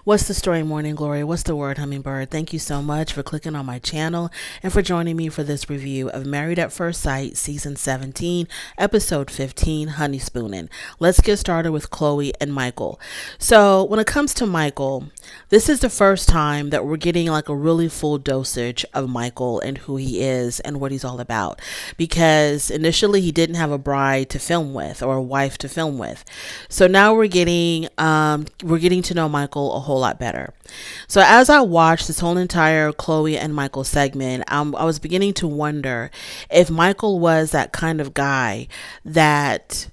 What's the story, Morning Glory? What's the word, Hummingbird? Thank you so much for clicking on my channel and for joining me for this review of Married at First Sight, Season 17, Episode 15, Honey Spoonin'. Let's get started with Chloe and Michael. So when it comes to Michael, this is the first time that we're getting like a really full dosage of Michael and who he is and what he's all about. Because initially he didn't have a bride to film with or a wife to film with. So now we're getting to know Michael a whole lot better. So as I watched this whole entire Chloe and Michael segment, I was beginning to wonder if Michael was that kind of guy that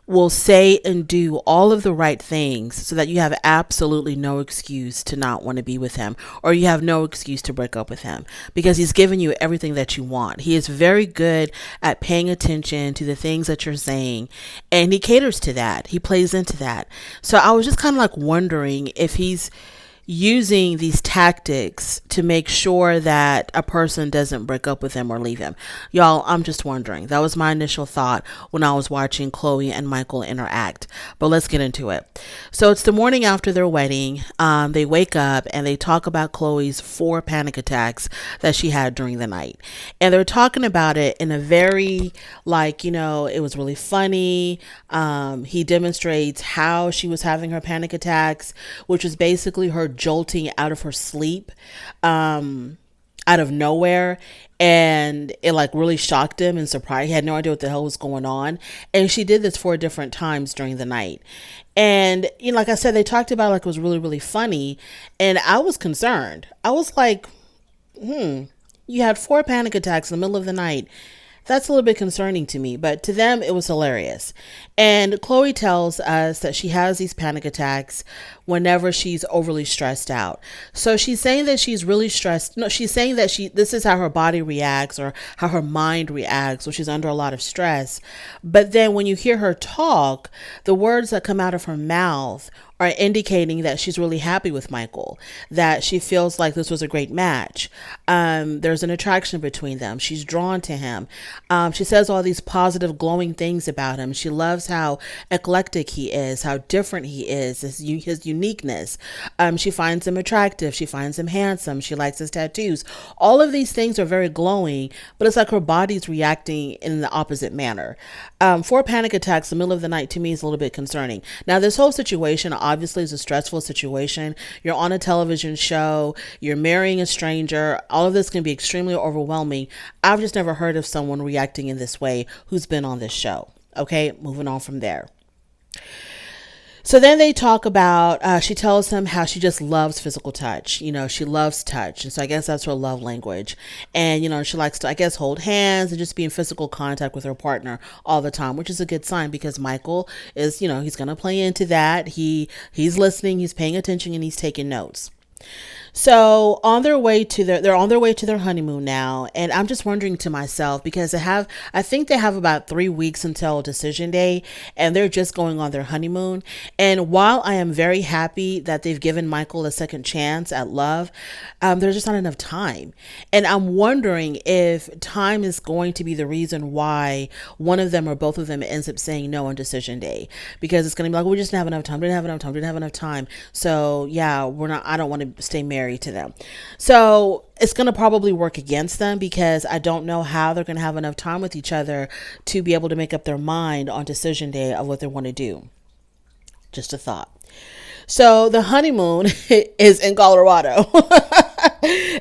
will say and do all of the right things so that you have absolutely no excuse to not want to be with him, or you have no excuse to break up with him, because he's given you everything that you want. He is very good at paying attention to the things that you're saying, and he caters to that. He plays into that. So I was just kind of like wondering if he's using these tactics to make sure that a person doesn't break up with him or leave him. Y'all, I'm just wondering. That was my initial thought when I was watching Chloe and Michael interact. But let's get into it. So it's the morning after their wedding. They wake up and they talk about Chloe's 4 panic attacks that she had during the night. And they're talking about it in a very, it was really funny. He demonstrates how she was having her panic attacks, which was basically her jolting out of her sleep out of nowhere, and it really shocked him and surprised. He had no idea what the hell was going on, and she did this 4 different times during the night. And like I said, they talked about it was really, really funny, and I was concerned. I was like, you had 4 panic attacks in the middle of the night. That's a little bit concerning to me, but to them, it was hilarious. And Chloe tells us that she has these panic attacks whenever she's overly stressed out. So she's saying that she's really stressed. No, she's saying that this is how her body reacts or how her mind reacts when she's under a lot of stress. But then when you hear her talk, the words that come out of her mouth are indicating that she's really happy with Michael, that she feels like this was a great match. There's an attraction between them. She's drawn to him. She says all these positive, glowing things about him. She loves how eclectic he is, how different he is, his uniqueness. She finds him attractive. She finds him handsome. She likes his tattoos. All of these things are very glowing, but it's like her body's reacting in the opposite manner. 4 panic attacks in the middle of the night to me is a little bit concerning. Now, this whole situation obviously is a stressful situation. You're on a television show. You're marrying a stranger. All of this can be extremely overwhelming. I've just never heard of someone reacting in this way who's been on this show. Okay, moving on from there. So then they talk about, she tells him how she just loves physical touch. She loves touch. And so I guess that's her love language. And, she likes to, I guess, hold hands and just be in physical contact with her partner all the time, which is a good sign because Michael is, he's going to play into that. He's listening, he's paying attention, and he's taking notes. So they're on their way to their honeymoon now. And I'm just wondering to myself, because I think they have about 3 weeks until decision day, and they're just going on their honeymoon. And while I am very happy that they've given Michael a second chance at love, there's just not enough time. And I'm wondering if time is going to be the reason why one of them or both of them ends up saying no on decision day, because it's going to be like, we just didn't have enough time. Didn't have enough time. So yeah, I don't want to stay married to them. So it's going to probably work against them, because I don't know how they're going to have enough time with each other to be able to make up their mind on decision day of what they want to do. Just a thought. So the honeymoon is in Colorado.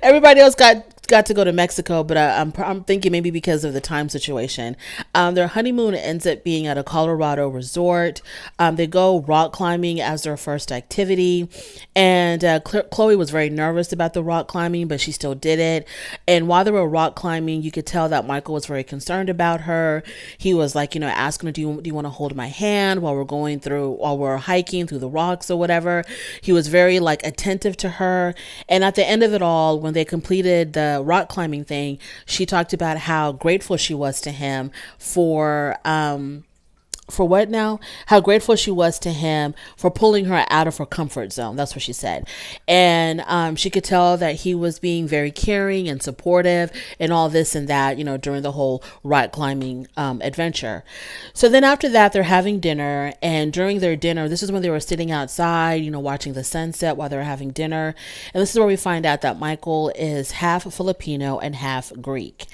Everybody else got to go to Mexico, but I'm thinking maybe because of the time situation. Their honeymoon ends up being at a Colorado resort. They go rock climbing as their first activity, and Chloe was very nervous about the rock climbing, but she still did it. And while they were rock climbing, you could tell that Michael was very concerned about her. He was asking her, do you want to hold my hand while we're hiking through the rocks or whatever. He was very attentive to her. And at the end of it all, when they completed the rock climbing thing, she talked about how grateful she was to him for for what now? How grateful she was to him for pulling her out of her comfort zone. That's what she said. And she could tell that he was being very caring and supportive and all this and that, during the whole rock climbing adventure. So then after that, they're having dinner. And during their dinner, this is when they were sitting outside, watching the sunset while they were having dinner. And this is where we find out that Michael is half Filipino and half Greek.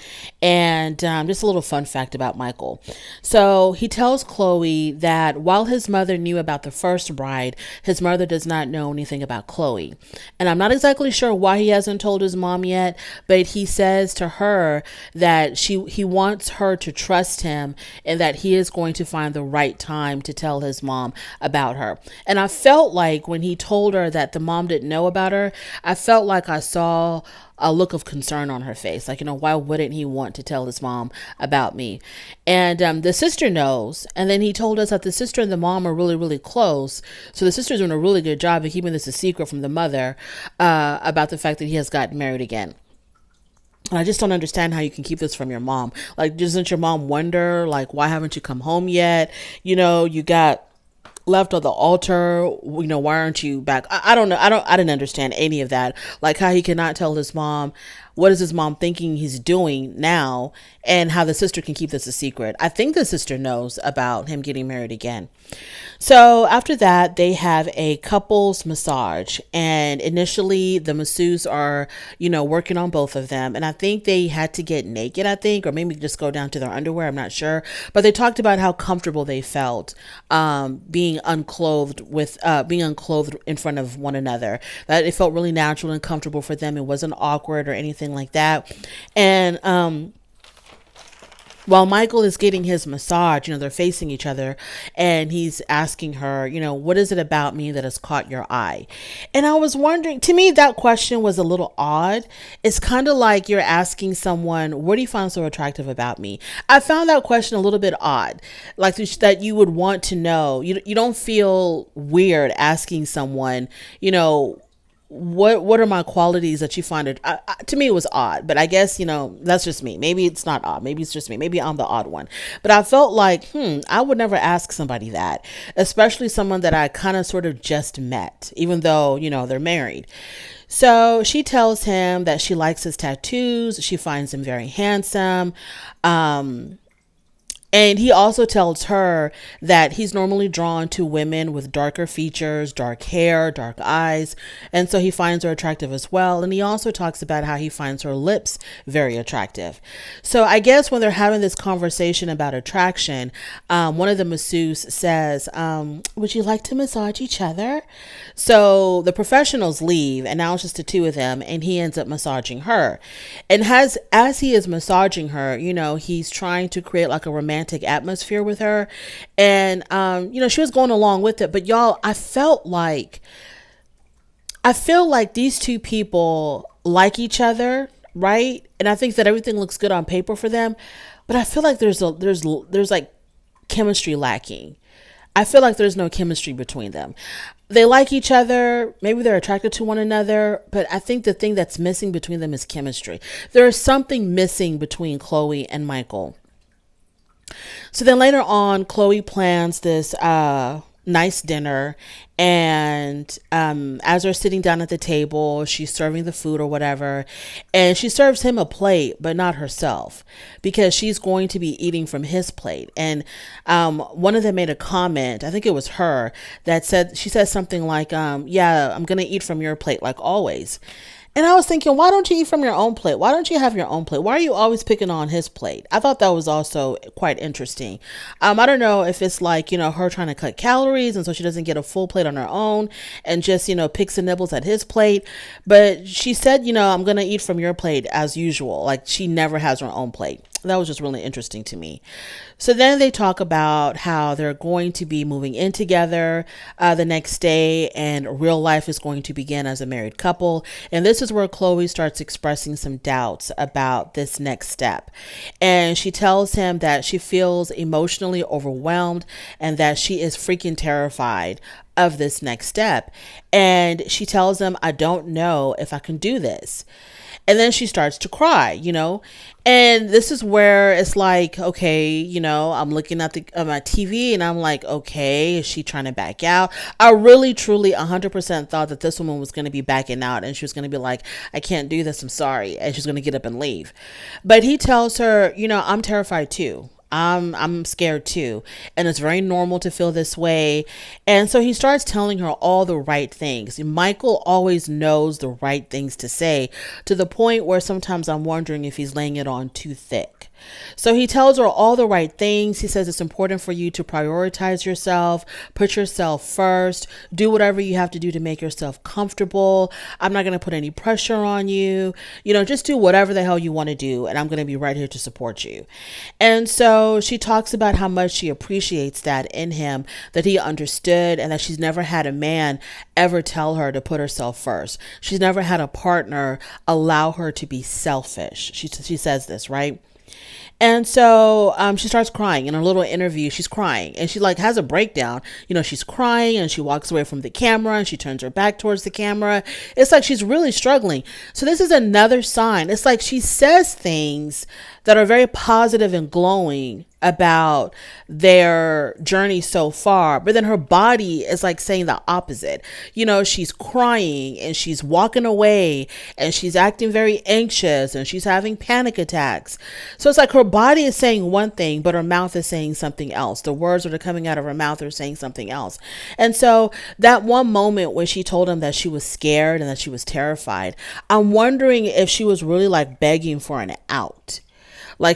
And just a little fun fact about Michael. So he tells Chloe that while his mother knew about the first bride, his mother does not know anything about Chloe. And I'm not exactly sure why he hasn't told his mom yet, but he says to her that he wants her to trust him and that he is going to find the right time to tell his mom about her. And I felt like when he told her that the mom didn't know about her, I felt like I saw a look of concern on her face. Like, why wouldn't he want to tell his mom about me? And the sister knows. And then he told us that the sister and the mom are really, really close. So the sister's doing a really good job of keeping this a secret from the mother about the fact that he has gotten married again. And I just don't understand how you can keep this from your mom. Like, doesn't your mom wonder, like, why haven't you come home yet? You got left on the altar, why aren't you back? I don't know. I didn't understand any of that. Like how he cannot tell his mom what is his mom thinking he's doing now, and how the sister can keep this a secret. I think the sister knows about him getting married again. So after that, they have a couples massage, and initially the masseuse are, working on both of them. And I think they had to get naked, or maybe just go down to their underwear. I'm not sure, but they talked about how comfortable they felt, being unclothed in front of one another, that it felt really natural and comfortable for them. It wasn't awkward or anything like that. And, while Michael is getting his massage, they're facing each other, and he's asking her, what is it about me that has caught your eye? And I was wondering, to me, that question was a little odd. It's kind of like you're asking someone, what do you find so attractive about me? I found that question a little bit odd, like that you would want to know. You don't feel weird asking someone, what are my qualities that you find it? To me, it was odd, but I guess, that's just me. Maybe it's not odd. Maybe it's just me. Maybe I'm the odd one, but I felt like, I would never ask somebody that, especially someone that I kind of sort of just met, even though, they're married. So she tells him that she likes his tattoos. She finds him very handsome. And he also tells her that he's normally drawn to women with darker features, dark hair, dark eyes. And so he finds her attractive as well. And he also talks about how he finds her lips very attractive. So I guess when they're having this conversation about attraction, one of the masseuses says, would you like to massage each other? So the professionals leave, and now it's just the two of them, and he ends up massaging her. And as he is massaging her, he's trying to create like a romantic atmosphere with her, and she was going along with it. But y'all, I feel like these two people like each other, right? And I think that everything looks good on paper for them, but I feel like there's like chemistry lacking. I feel like there's no chemistry between them. They like each other. Maybe they're attracted to one another, but I think the thing that's missing between them is chemistry. There is something missing between Chloe and Michael. So then later on, Chloe plans this nice dinner, and as they're sitting down at the table, she's serving the food or whatever, and she serves him a plate, but not herself, because she's going to be eating from his plate. And one of them made a comment, I think it was her, she said something like, yeah, I'm gonna eat from your plate like always. And I was thinking, why don't you eat from your own plate? Why don't you have your own plate? Why are you always picking on his plate? I thought that was also quite interesting. I don't know if it's like, her trying to cut calories, and so she doesn't get a full plate on her own and just, picks and nibbles at his plate. But she said, I'm going to eat from your plate as usual. Like, she never has her own plate. That was just really interesting to me. So then they talk about how they're going to be moving in together the next day, and real life is going to begin as a married couple. And this is where Chloe starts expressing some doubts about this next step. And she tells him that she feels emotionally overwhelmed and that she is freaking terrified of this next step. And she tells him, I don't know if I can do this. And then she starts to cry, and this is where it's like, okay, I'm looking at my TV and I'm like, okay, is she trying to back out? I really, truly 100% thought that this woman was going to be backing out and she was going to be like, I can't do this. I'm sorry. And she's going to get up and leave. But he tells her, I'm terrified too. I'm scared too. And it's very normal to feel this way. And so he starts telling her all the right things. Michael always knows the right things to say, to the point where sometimes I'm wondering if he's laying it on too thick. So he tells her all the right things. He says it's important for you to prioritize yourself, put yourself first, do whatever you have to do to make yourself comfortable. I'm not going to put any pressure on you. Just do whatever the hell you want to do. And I'm going to be right here to support you. And so she talks about how much she appreciates that in him, that he understood, and that she's never had a man ever tell her to put herself first. She's never had a partner allow her to be selfish. She says this, right? And so she starts crying in a little interview. She's crying and she has a breakdown. She's crying and she walks away from the camera and she turns her back towards the camera. It's like she's really struggling. So this is another sign. It's like she says things that are very positive and glowing about their journey so far, but then her body is saying the opposite. She's crying and she's walking away and she's acting very anxious and she's having panic attacks. So it's like her body is saying one thing, but her mouth is saying something else. The words that are coming out of her mouth are saying something else. And so that one moment when she told him that she was scared and that she was terrified, I'm wondering if she was really begging for an out.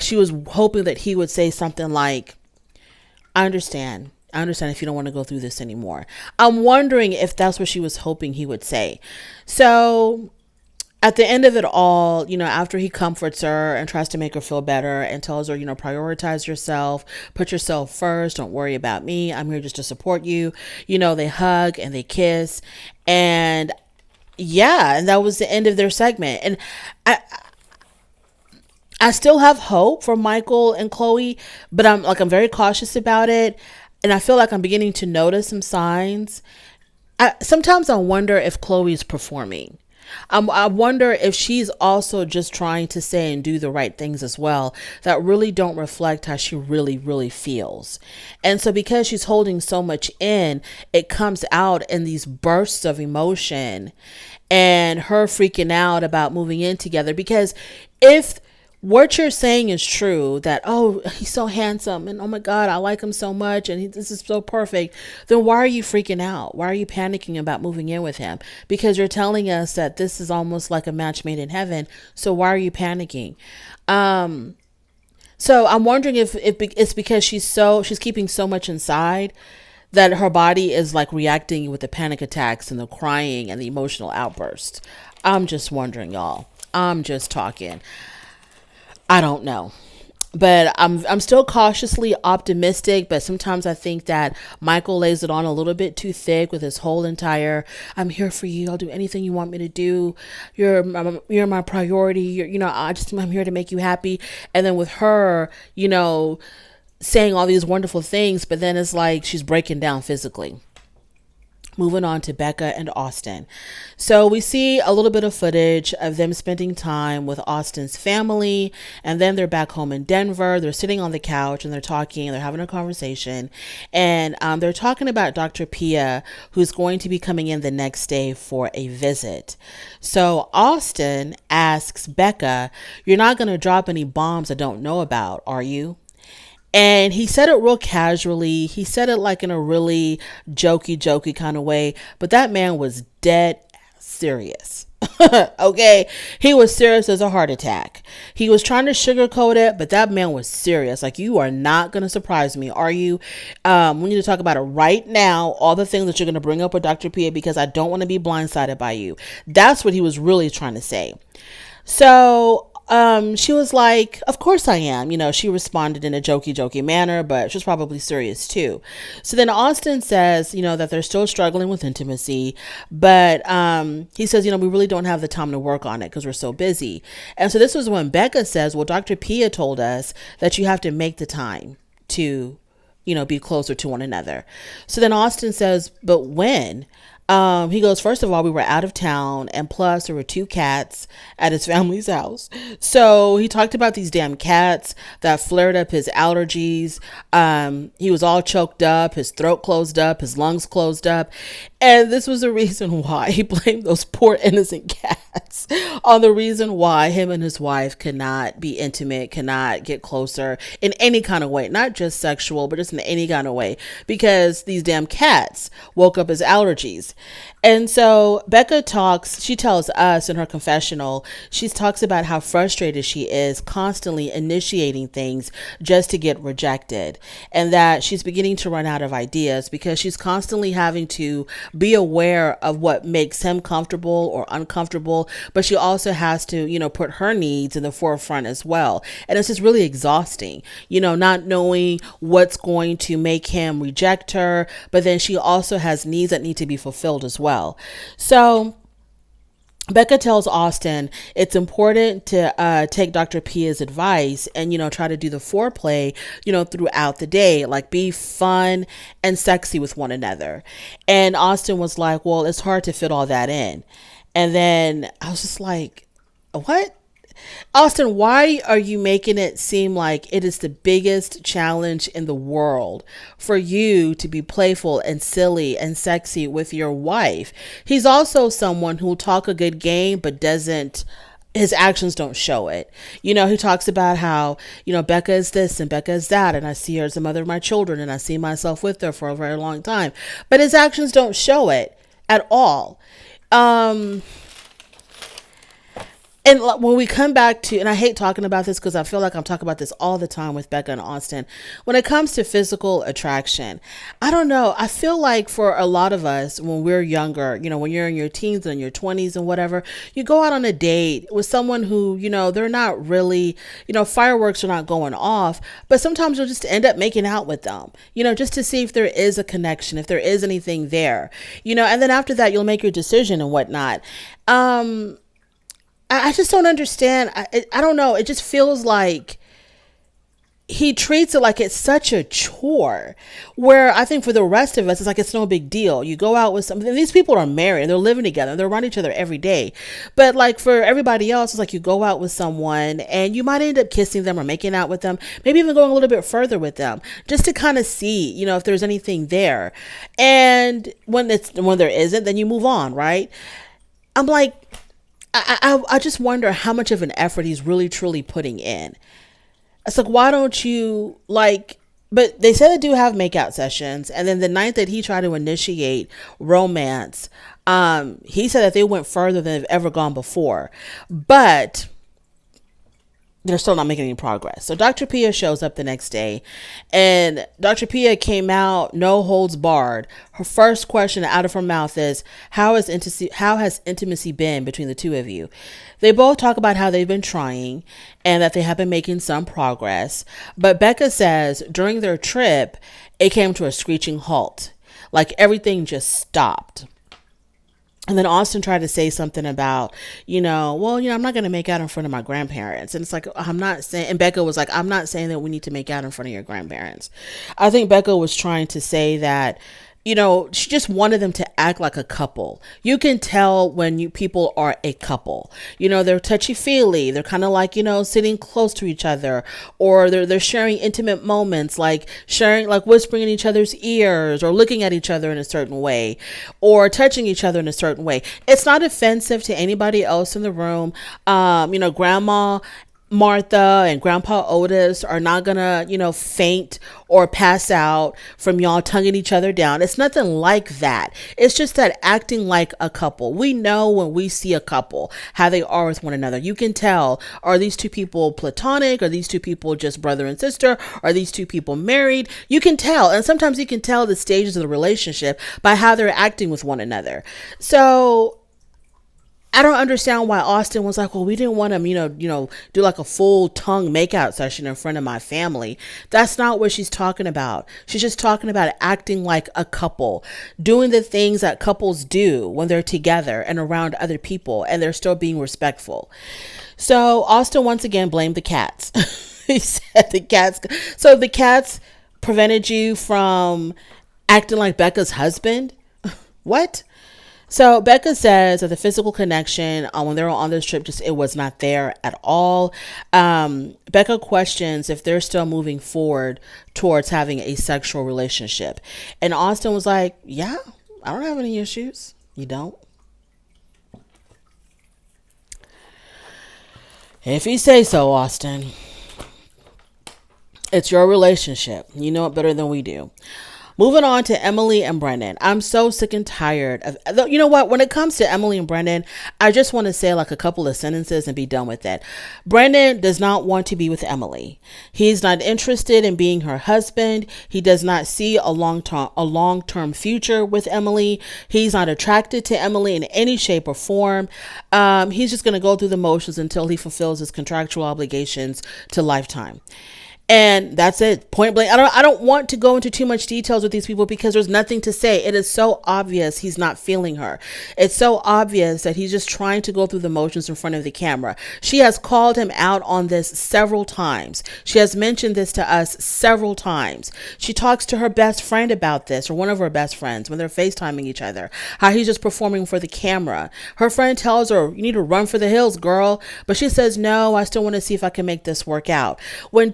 She was hoping that he would say something like, I understand if you don't want to go through this anymore. I'm wondering if that's what she was hoping he would say. So at the end of it all, after he comforts her and tries to make her feel better and tells her, prioritize yourself, put yourself first. Don't worry about me. I'm here just to support you. They hug and they kiss. And and that was the end of their segment. And I still have hope for Michael and Chloe, but I'm very cautious about it. And I feel like I'm beginning to notice some signs. Sometimes I wonder if Chloe's performing. I wonder if she's also just trying to say and do the right things as well that really don't reflect how she really, really feels. And so because she's holding so much in, it comes out in these bursts of emotion and her freaking out about moving in together. Because if what you're saying is true, that, oh, he's so handsome and oh my God, I like him so much and this is so perfect, then why are you freaking out? Why are you panicking about moving in with him? Because you're telling us that this is almost like a match made in heaven. So why are you panicking? So I'm wondering if it's because she's keeping so much inside that her body is reacting with the panic attacks and the crying and the emotional outbursts. I'm just wondering, y'all. I'm just talking. I don't know, but I'm still cautiously optimistic. But sometimes I think that Michael lays it on a little bit too thick with his whole entire, I'm here for you. I'll do anything you want me to do. You're my priority. I'm here to make you happy. And then with her, saying all these wonderful things, but then it's like she's breaking down physically. Moving on to Becca and Austin. So we see a little bit of footage of them spending time with Austin's family, and then they're back home in Denver. They're sitting on the couch and they're talking, they're having a conversation, and they're talking about Dr. Pia, who's going to be coming in the next day for a visit. So Austin asks Becca, you're not going to drop any bombs I don't know about, are you? And he said it real casually. He said it in a really jokey kind of way. But that man was dead serious. Okay. He was serious as a heart attack. He was trying to sugarcoat it, but that man was serious. You are not going to surprise me, are you? We need to talk about it right now. All the things that you're going to bring up with Dr. Pia, because I don't want to be blindsided by you. That's what he was really trying to say. So she was like, of course I am. She responded in a jokey manner, but she was probably serious too. So then Austin says, that they're still struggling with intimacy, but he says, we really don't have the time to work on it because we're so busy. And so this was when Becca says, well, Dr. Pia told us that you have to make the time to be closer to one another. So then Austin says, but when? He goes, first of all, we were out of town, and plus there were 2 cats at his family's house. So he talked about these damn cats that flared up his allergies. He was all choked up, his throat closed up, his lungs closed up. And this was the reason why he blamed those poor innocent cats on the reason why him and his wife could not be intimate, cannot get closer in any kind of way, not just sexual, but just in any kind of way, because these damn cats woke up his allergies. And so Becca she tells us in her confessional, she talks about how frustrated she is constantly initiating things just to get rejected, and that she's beginning to run out of ideas because she's constantly having to be aware of what makes him comfortable or uncomfortable, but she also has to, put her needs in the forefront as well. And it's just really exhausting, not knowing what's going to make him reject her, but then she also has needs that need to be fulfilled as well. So Becca tells Austin it's important to take Dr. Pia's advice and, try to do the foreplay, throughout the day, like be fun and sexy with one another. And Austin was like, well, it's hard to fit all that in. And then I was just like, what? Austin, why are you making it seem like it is the biggest challenge in the world for you to be playful and silly and sexy with your wife? He's also someone who'll talk a good game, but his actions don't show it. He talks about how, Becca is this and Becca is that, and I see her as the mother of my children, and I see myself with her for a very long time. But his actions don't show it at all. And when we come back to, and I hate talking about this because I feel like I'm talking about this all the time with Becca and Austin, when it comes to physical attraction, I don't know. I feel like for a lot of us, when we're younger, when you're in your teens and your 20s and whatever, you go out on a date with someone who, they're not really, fireworks are not going off, but sometimes you'll just end up making out with them, just to see if there is a connection, if there is anything there, and then after that, you'll make your decision and whatnot. I just don't understand. I don't know. It just feels like he treats it like it's such a chore, where I think for the rest of us, it's like it's no big deal. You go out with something. These people are married. They're living together. They're around each other every day. But like for everybody else, it's like you go out with someone and you might end up kissing them or making out with them, maybe even going a little bit further with them, just to kind of see, if there's anything there. And when there isn't, then you move on, right? I'm like, I just wonder how much of an effort he's really truly putting in. It's like, why don't you but they said they do have makeout sessions. And then the night that he tried to initiate romance, he said that they went further than they've ever gone before, but they're still not making any progress. So Dr. Pia shows up the next day, and Dr. Pia came out, no holds barred. Her first question out of her mouth is, how has intimacy been between the two of you? They both talk about how they've been trying and that they have been making some progress. But Becca says during their trip, it came to a screeching halt. Like everything just stopped. And then Austin tried to say something about, I'm not going to make out in front of my grandparents. And it's like, I'm not saying, and Becca was like, I'm not saying that we need to make out in front of your grandparents. I think Becca was trying to say that, she just wanted them to act like a couple. You can tell when people are a couple, they're touchy-feely. They're kind of like, sitting close to each other, or they're sharing intimate moments, like whispering in each other's ears, or looking at each other in a certain way, or touching each other in a certain way. It's not offensive to anybody else in the room. Grandma Martha and Grandpa Otis are not gonna, faint or pass out from y'all tonguing each other down. It's nothing like that. It's just that acting like a couple. We know when we see a couple how they are with one another. You can tell, are these two people platonic? Are these two people just brother and sister? Are these two people married? You can tell. And sometimes you can tell the stages of the relationship by how they're acting with one another. So I don't understand why Austin was like, well, we didn't want him, do like a full tongue makeout session in front of my family. That's not what she's talking about. She's just talking about acting like a couple, doing the things that couples do when they're together and around other people, and they're still being respectful. So Austin once again blamed the cats. He said the cats. So the cats prevented you from acting like Becca's husband? What? So Becca says that the physical connection when they were on this trip, just it was not there at all. Becca questions if they're still moving forward towards having a sexual relationship. And Austin was like, yeah, I don't have any issues. You don't? If you say so, Austin. It's your relationship. You know it better than we do. Moving on to Emily and Brennan. I'm so sick and tired of, you know what? When it comes to Emily and Brennan, I just want to say like a couple of sentences and be done with it. Brennan does not want to be with Emily. He's not interested in being her husband. He does not see a long-term future with Emily. He's not attracted to Emily in any shape or form. He's just going to go through the motions until he fulfills his contractual obligations to Lifetime. And that's it. Point blank. I don't want to go into too much details with these people because there's nothing to say. It is so obvious he's not feeling her. It's so obvious that he's just trying to go through the motions in front of the camera. She has called him out on this several times. She has mentioned this to us several times. She talks to her best friend about this, or one of her best friends, when they're FaceTiming each other, how he's just performing for the camera. Her friend tells her, you need to run for the hills, girl. But she says, no, I still want to see if I can make this work out. When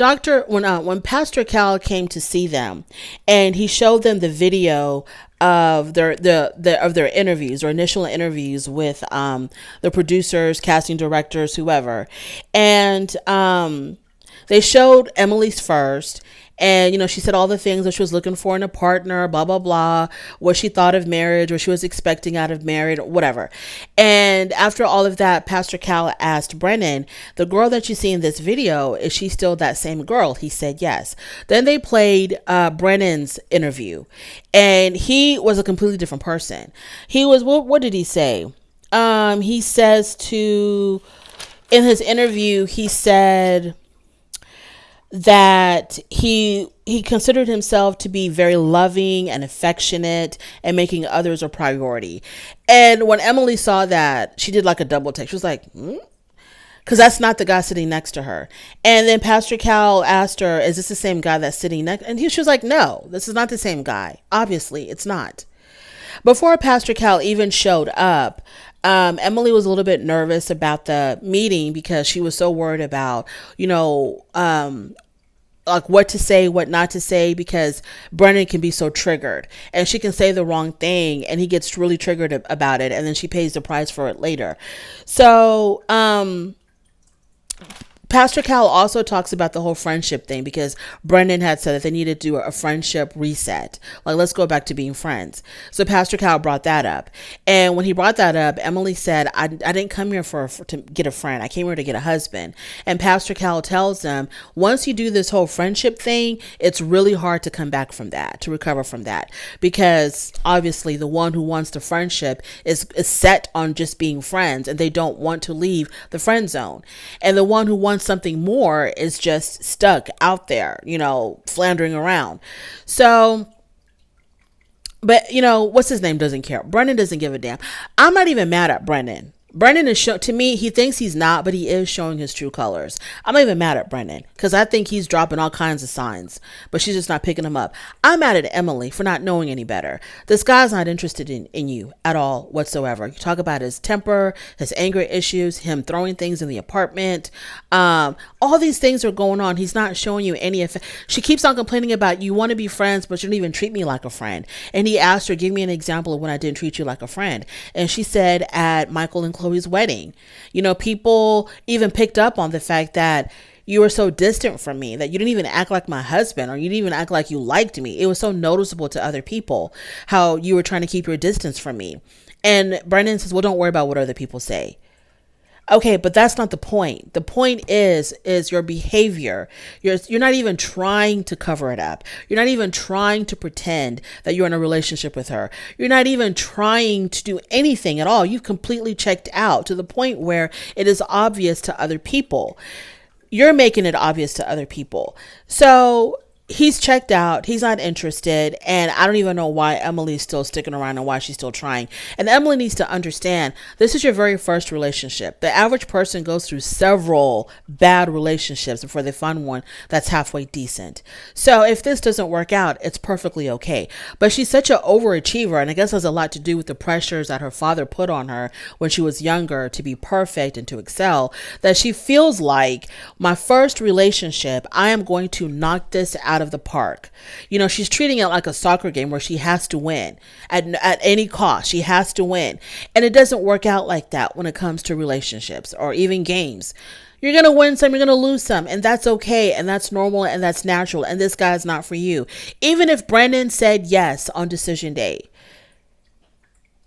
Pastor Cal came to see them and he showed them the video of their interviews or initial interviews with the producers, casting directors, whoever, and they showed Emily's first. And, you know, she said all the things that she was looking for in a partner, blah, blah, blah, what she thought of marriage, what she was expecting out of marriage, whatever. And after all of that, Pastor Cal asked Brennan, the girl that you see in this video, is she still that same girl? He said yes. Then they played Brennan's interview, and he was a completely different person. He was, what did he say? He says in his interview, he said that he considered himself to be very loving and affectionate and making others a priority. And when Emily saw that, she did like a double take. She was like, because that's not the guy sitting next to her. And then Pastor Cal asked her, is this the same guy that's sitting next? And she was like, no, this is not the same guy. Obviously, it's not. Before Pastor Cal even showed up, Emily was a little bit nervous about the meeting because she was so worried about, like what to say, what not to say, because Brennan can be so triggered and she can say the wrong thing and he gets really triggered about it. And then she pays the price for it later. So, Pastor Cal also talks about the whole friendship thing because Brennan had said that they needed to do a friendship reset. Like, let's go back to being friends. So Pastor Cal brought that up. And when he brought that up, Emily said, I didn't come here to get a friend. I came here to get a husband. And Pastor Cal tells them, once you do this whole friendship thing, it's really hard to come back from that, to recover from that. Because obviously the one who wants the friendship is set on just being friends and they don't want to leave the friend zone. And the one who wants something more is just stuck out there, floundering around. So, but what's his name doesn't care. Brennan doesn't give a damn. I'm not even mad at Brennan. Brennan is to me, he thinks he's not, but he is showing his true colors. I'm not even mad at Brennan because I think he's dropping all kinds of signs, but she's just not picking them up. I'm mad at Emily for not knowing any better. This guy's not interested in you at all whatsoever. You talk about his temper, his anger issues, him throwing things in the apartment. All these things are going on. He's not showing you any effect. She keeps on complaining about, you want to be friends, but you don't even treat me like a friend. And he asked her, give me an example of when I didn't treat you like a friend. And she said at Michael and Chloe's wedding, people even picked up on the fact that you were so distant from me, that you didn't even act like my husband, or you didn't even act like you liked me. It was so noticeable to other people how you were trying to keep your distance from me. And Brennan says, well, don't worry about what other people say. Okay, but that's not the point. The point is your behavior. You're not even trying to cover it up. You're not even trying to pretend that you're in a relationship with her. You're not even trying to do anything at all. You've completely checked out to the point where it is obvious to other people. You're making it obvious to other people. So he's checked out. He's not interested. And I don't even know why Emily's still sticking around and why she's still trying. And Emily needs to understand this is your very first relationship. The average person goes through several bad relationships before they find one that's halfway decent. So if this doesn't work out, it's perfectly okay. But she's such an overachiever. And I guess has a lot to do with the pressures that her father put on her when she was younger to be perfect and to excel, that she feels like my first relationship, I am going to knock this out of the park. You know, she's treating it like a soccer game where she has to win at any cost. She has to win. And it doesn't work out like that when it comes to relationships or even games. You're going to win some, you're going to lose some, and that's okay, and that's normal, and that's natural, and this guy's not for you. Even if Brennan said yes on decision day,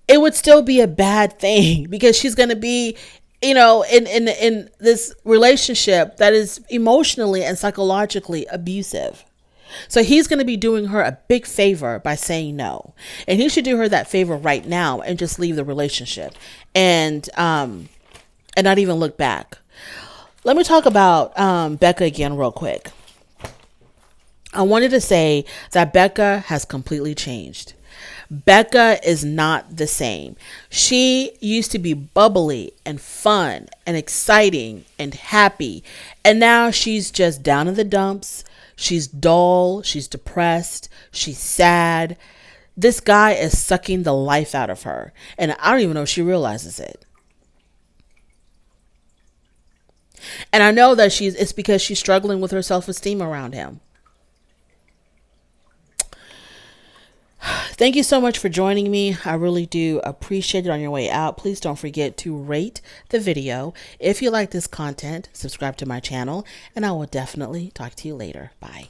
it would still be a bad thing because she's going to be, you know, in this relationship that is emotionally and psychologically abusive. So he's going to be doing her a big favor by saying no. And he should do her that favor right now and just leave the relationship and not even look back. Let me talk about Becca again real quick. I wanted to say that Becca has completely changed. Becca is not the same. She used to be bubbly and fun and exciting and happy. And now she's just down in the dumps. She's dull. She's depressed. She's sad. This guy is sucking the life out of her. And I don't even know if she realizes it. And I know that it's because she's struggling with her self-esteem around him. Thank you so much for joining me. I really do appreciate it. On your way out, please don't forget to rate the video. If you like this content, subscribe to my channel, and I will definitely talk to you later. Bye.